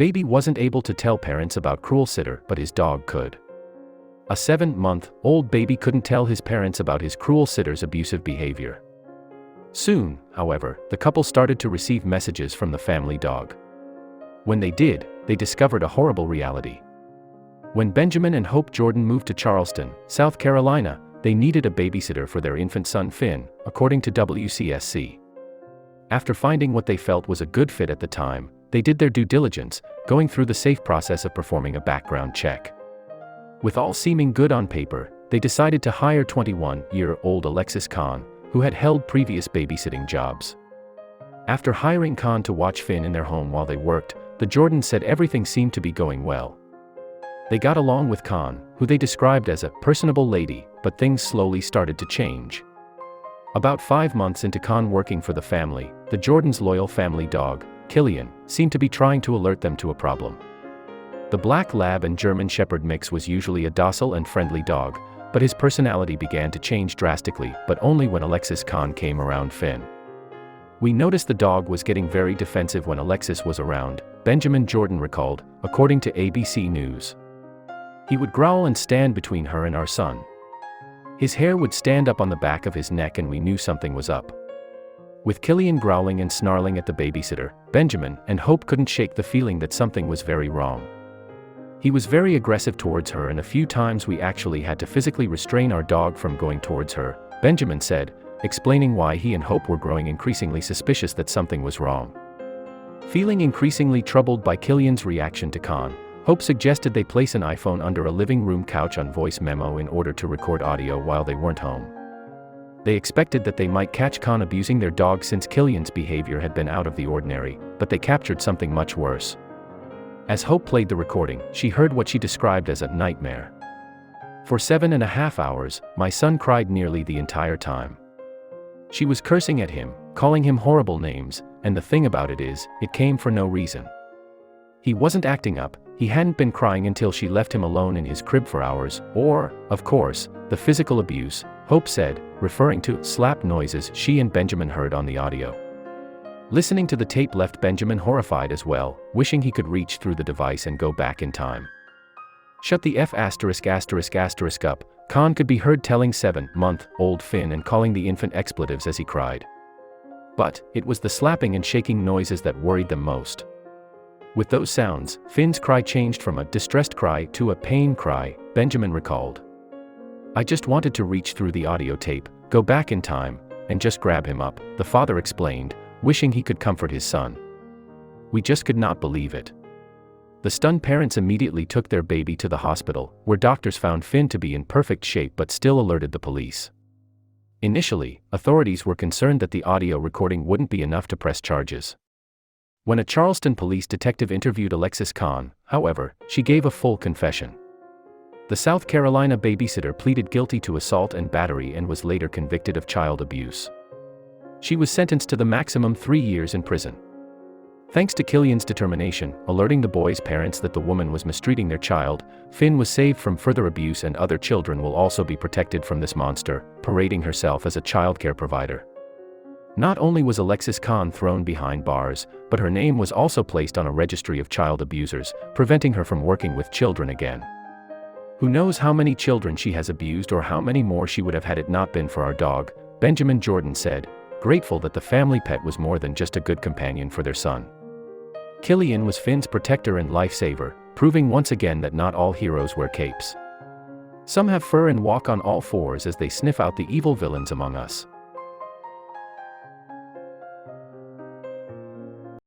Baby wasn't able to tell parents about cruel sitter, but his dog could. A 7-month-old baby couldn't tell his parents about his cruel sitter's abusive behavior. Soon, however, the couple started to receive messages from the family dog. When they did, they discovered a horrible reality. When Benjamin and Hope Jordan moved to Charleston, South Carolina, they needed a babysitter for their infant son Finn, according to WCSC. After finding what they felt was a good fit at the time, they did their due diligence, going through the safe process of performing a background check. With all seeming good on paper, they decided to hire 21-year-old Alexis Kahn, who had held previous babysitting jobs. After hiring Kahn to watch Finn in their home while they worked, the Jordans said everything seemed to be going well. They got along with Kahn, who they described as a personable lady, but things slowly started to change. About 5 months into Kahn working for the family, the Jordans' loyal family dog, Killian, seemed to be trying to alert them to a problem. The Black Lab and German Shepherd mix was usually a docile and friendly dog, but his personality began to change drastically, but only when Alexis Kahn came around Finn. "We noticed the dog was getting very defensive when Alexis was around," Benjamin Jordan recalled, according to ABC News. "He would growl and stand between her and our son. His hair would stand up on the back of his neck and we knew something was up." With Killian growling and snarling at the babysitter, Benjamin and Hope couldn't shake the feeling that something was very wrong. "He was very aggressive towards her and a few times we actually had to physically restrain our dog from going towards her," Benjamin said, explaining why he and Hope were growing increasingly suspicious that something was wrong. Feeling increasingly troubled by Killian's reaction to Kahn, Hope suggested they place an iPhone under a living room couch on voice memo in order to record audio while they weren't home. They expected that they might catch Kahn abusing their dog since Killian's behavior had been out of the ordinary, but they captured something much worse. As Hope played the recording, she heard what she described as a nightmare. "For 7.5 hours, my son cried nearly the entire time. She was cursing at him, calling him horrible names, and the thing about it is, it came for no reason. He wasn't acting up, he hadn't been crying until she left him alone in his crib for hours, or, of course, the physical abuse," Hope said, referring to slap noises she and Benjamin heard on the audio. Listening to the tape left Benjamin horrified as well, wishing he could reach through the device and go back in time. "Shut the F*** up," Kahn could be heard telling 7-month-old Finn and calling the infant expletives as he cried. But it was the slapping and shaking noises that worried them most. With those sounds, Finn's cry changed from a distressed cry to a pain cry, Benjamin recalled. "I just wanted to reach through the audio tape, go back in time, and just grab him up," the father explained, wishing he could comfort his son. "We just could not believe it." The stunned parents immediately took their baby to the hospital, where doctors found Finn to be in perfect shape but still alerted the police. Initially, authorities were concerned that the audio recording wouldn't be enough to press charges. When a Charleston police detective interviewed Alexis Kahn, however, she gave a full confession. The South Carolina babysitter pleaded guilty to assault and battery and was later convicted of child abuse. She was sentenced to the maximum 3 years in prison. Thanks to Killian's determination, alerting the boy's parents that the woman was mistreating their child, Finn was saved from further abuse and other children will also be protected from this monster, parading herself as a childcare provider. Not only was Alexis Kahn thrown behind bars, but her name was also placed on a registry of child abusers, preventing her from working with children again. "Who knows how many children she has abused or how many more she would have had it not been for our dog," Benjamin Jordan said, grateful that the family pet was more than just a good companion for their son. Killian was Finn's protector and lifesaver, proving once again that not all heroes wear capes. Some have fur and walk on all fours as they sniff out the evil villains among us.